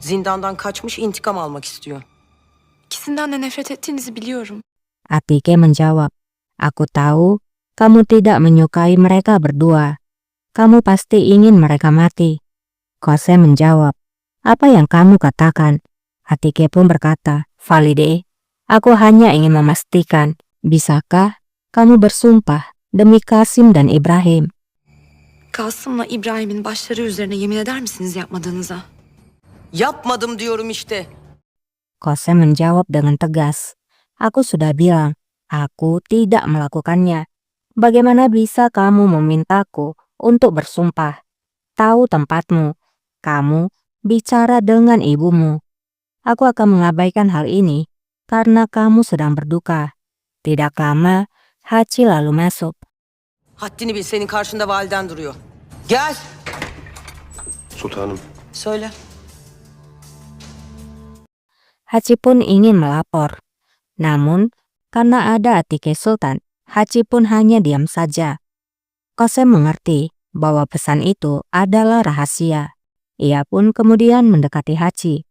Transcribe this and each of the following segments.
Zindandan kaçmış, intikam almak istiyor. İkisinden de nefret ettiğinizi biliyorum. Atike menjawab, "Aku tahu kamu tidak menyukai mereka berdua. Kamu pasti ingin mereka mati." Kosem menjawab, "Apa yang kamu katakan?" Atike pun berkata, "Valide, aku hanya ingin memastikan, bisakah kamu bersumpah demi Kasim dan Ibrahim?" Kasım'la İbrahim'in başları üzerine yemin eder misiniz yapmadığınıza? Yapmadım diyorum işte. Kosem menjawab dengan tegas, "Aku sudah bilang, aku tidak melakukannya. Bagaimana bisa kamu memintaku untuk bersumpah? Tahu tempatmu. Kamu bicara dengan ibumu. Aku akan mengabaikan hal ini karena kamu sedang berduka." Tidak lama, Haci lalu masuk. Haddini bil, senin karşında validen duruyor. Gel. Sultanım. Söyle. Haci pun ingin melapor. Namun, karena ada Atike Sultan, Haci pun hanya diam saja. Kosem mengerti bahwa pesan itu adalah rahasia. Ia pun kemudian mendekati Haci.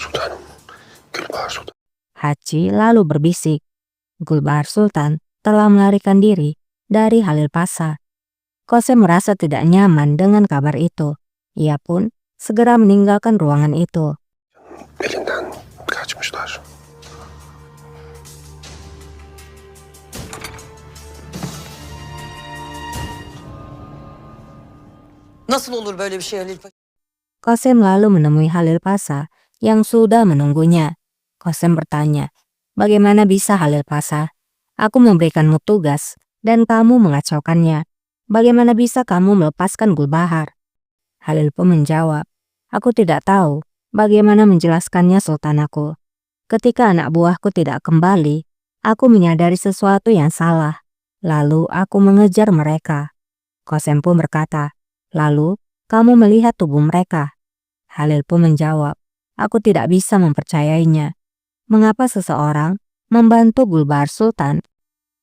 Sultanım. Gülbahar Sultan. Haci lalu berbisik. Gulbahar Sultan telah melarikan diri dari Halil Pasa. Kosem merasa tidak nyaman dengan kabar itu. Ia pun segera meninggalkan ruangan itu. Elinden kaçmışlar. Nasıl olur böyle bir şey Halil Paşa? Kosem lalu menemui Halil Pasa yang sudah menunggunya. Kosem bertanya, "Bagaimana bisa Halil Pasa? Aku memberikanmu tugas dan kamu mengacaukannya. Bagaimana bisa kamu melepaskan Gulbahar?" Halil pun menjawab, "Aku tidak tahu bagaimana menjelaskannya sultanaku. Ketika anak buahku tidak kembali, aku menyadari sesuatu yang salah. Lalu aku mengejar mereka." Kosem pun berkata, "Lalu kamu melihat tubuh mereka?" Halil pun menjawab, "Aku tidak bisa mempercayainya. Mengapa seseorang membantu Gulbahar Sultan,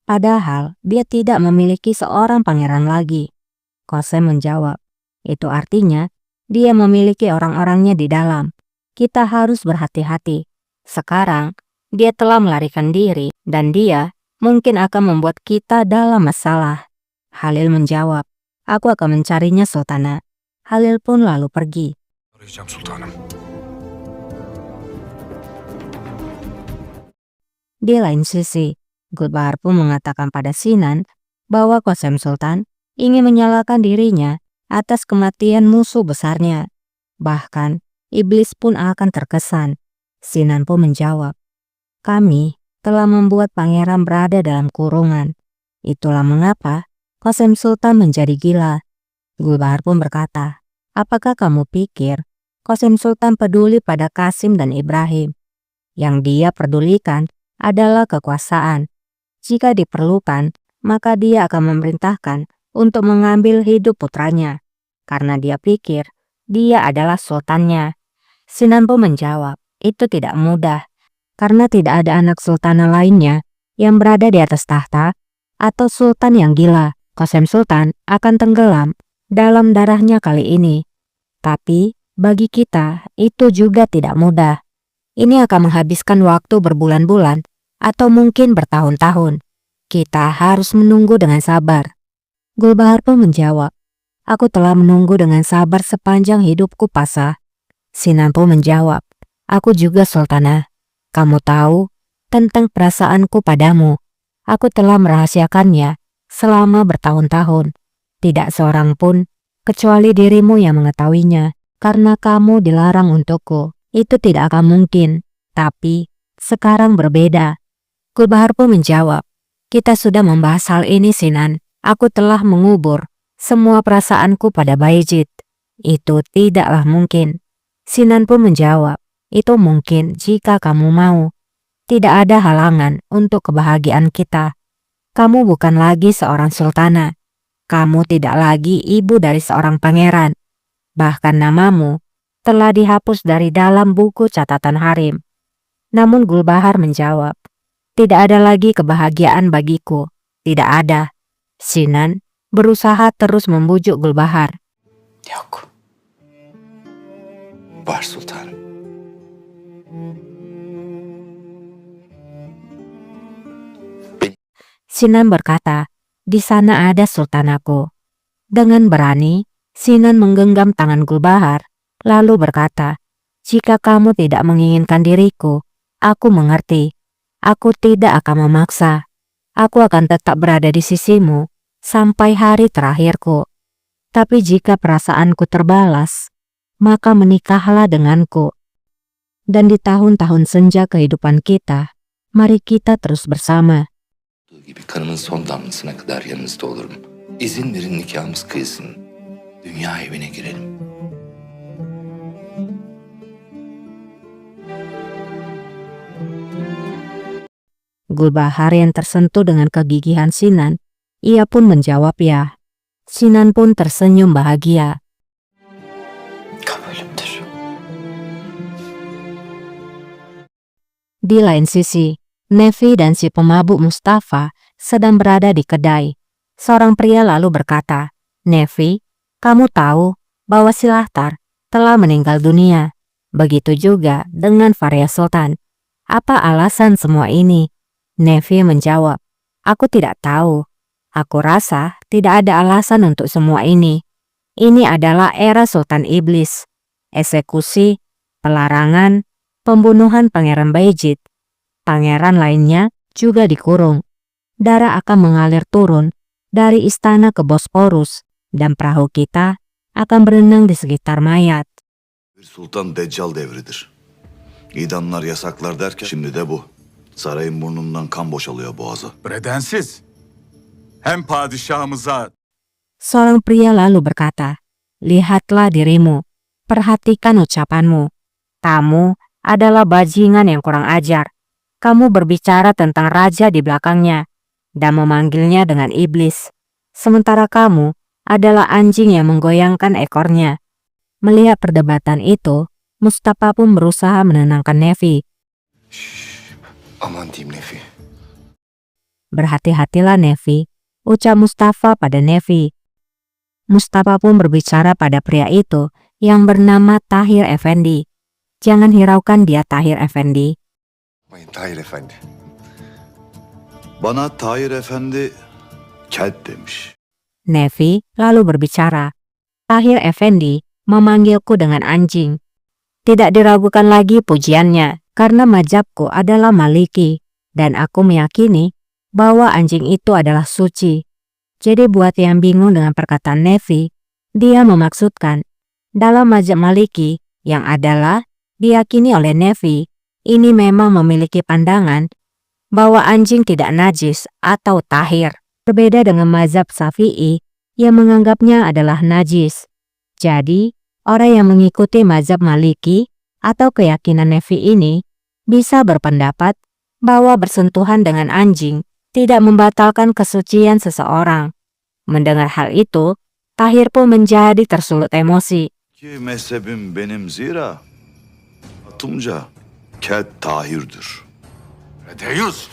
padahal dia tidak memiliki seorang pangeran lagi?" Kosem menjawab, "Itu artinya dia memiliki orang-orangnya di dalam. Kita harus berhati-hati. Sekarang dia telah melarikan diri dan dia mungkin akan membuat kita dalam masalah." Halil menjawab, "Aku akan mencarinya Sultana." Halil pun lalu pergi. Arayacağım sultanım. Di lain sisi, Gulbahar pun mengatakan pada Sinan bahwa Kosem Sultan ingin menyalahkan dirinya atas kematian musuh besarnya. Bahkan, iblis pun akan terkesan. Sinan pun menjawab, "Kami telah membuat pangeran berada dalam kurungan. Itulah mengapa Kosem Sultan menjadi gila." Gulbahar pun berkata, "Apakah kamu pikir Kosem Sultan peduli pada Kasim dan Ibrahim? Yang dia pedulikan adalah kekuasaan. Jika diperlukan, maka dia akan memerintahkan untuk mengambil hidup putranya, karena dia pikir dia adalah sultannya." Sinan pun menjawab, "Itu tidak mudah, karena tidak ada anak sultana lainnya yang berada di atas tahta atau sultan yang gila. Kosem Sultan akan tenggelam dalam darahnya kali ini. Tapi bagi kita itu juga tidak mudah. Ini akan menghabiskan waktu berbulan-bulan atau mungkin bertahun-tahun. Kita harus menunggu dengan sabar." Gulbahar pun menjawab, "Aku telah menunggu dengan sabar sepanjang hidupku, Pasa." Sinan pun menjawab, "Aku juga Sultana. Kamu tahu tentang perasaanku padamu. Aku telah merahasiakannya selama bertahun-tahun. Tidak seorang pun kecuali dirimu yang mengetahuinya, karena kamu dilarang untukku. Itu tidak akan mungkin, tapi sekarang berbeda." Gulbahar pun menjawab, "Kita sudah membahas hal ini, Sinan. Aku telah mengubur semua perasaanku pada Bayezid. Itu tidaklah mungkin." Sinan pun menjawab, "Itu mungkin jika kamu mau. Tidak ada halangan untuk kebahagiaan kita. Kamu bukan lagi seorang sultana. Kamu tidak lagi ibu dari seorang pangeran. Bahkan namamu telah dihapus dari dalam buku catatan Harim." Namun Gulbahar menjawab, "Tidak ada lagi kebahagiaan bagiku. Tidak ada." Sinan berusaha terus membujuk Gulbahar. Yok. Var sultanım. Sinan berkata, "Di sana ada sultan aku." Dengan berani, Sinan menggenggam tangan Gulbahar, lalu berkata, "Jika kamu tidak menginginkan diriku, aku mengerti. Aku tidak akan memaksa. Aku akan tetap berada di sisimu sampai hari terakhirku. Tapi jika perasaanku terbalas, maka menikahlah denganku. Dan di tahun-tahun senja kehidupan kita, mari kita terus bersama." Gibi kanımın son damlasına kadar yanınızda olurum. İzin verin nikahımız kıysın. Dünya evine girelim. Gulbahar yang tersentuh dengan kegigihan Sinan, ia pun menjawab ya. Sinan pun tersenyum bahagia. Kabulümdür. Di lain sisi, Nevi dan si pemabuk Mustafa sedang berada di kedai. Seorang pria lalu berkata, "Nevi, kamu tahu bahwa si Lahtar telah meninggal dunia. Begitu juga dengan Faria Sultan. Apa alasan semua ini?" Nevi menjawab, "Aku tidak tahu. Aku rasa tidak ada alasan untuk semua ini. Ini adalah era Sultan Iblis. Eksekusi, pelarangan, pembunuhan Pangeran Bayezid. Pangeran lainnya juga dikurung. Darah akan mengalir turun dari istana ke Bosporus dan perahu kita akan berenang di sekitar mayat." Bir sultan Deccal devridir. İdamlar yasaklar derken şimdi de bu. Sarayın burnundan kan boşalıyor boğaza. Bedensiz. Hem padişahımıza Seorang pria lalu berkata, "Lihatlah dirimu, perhatikan ucapanmu. Kamu adalah bajingan yang kurang ajar. Kamu berbicara tentang raja di belakangnya dan memanggilnya dengan iblis. Sementara kamu adalah anjing yang menggoyangkan ekornya." Melihat perdebatan itu, Mustafa pun berusaha menenangkan Nevi. Aman diyeyim Nefi. "Berhati-hatilah Nevi," ucap Mustafa pada Nevi. Mustafa pun berbicara pada pria itu yang bernama Tahir Effendi. "Jangan hiraukan dia, Tahir Effendi. Bayın Tahir Efendi. Bana Tahir Efendi kelp demiş. Nevi lalu berbicara, "Tahir Effendi memanggilku dengan anjing. Tidak diragukan lagi pujiannya karena mazhabku adalah Maliki dan aku meyakini bahwa anjing itu adalah suci." Jadi buat yang bingung dengan perkataan Nevi, dia memaksudkan dalam mazhab Maliki yang adalah diyakini oleh Nevi, ini memang memiliki pandangan bahwa anjing tidak najis atau tahir. Berbeda dengan mazhab Syafi'i yang menganggapnya adalah najis. Jadi, orang yang mengikuti mazhab Maliki atau keyakinan Nevi ini bisa berpendapat bahwa bersentuhan dengan anjing tidak membatalkan kesucian seseorang. Mendengar hal itu, Tahir pun menjadi tersulut emosi. Ki mezhebim benim zira atımca kelp Tahir'dir. Deyus.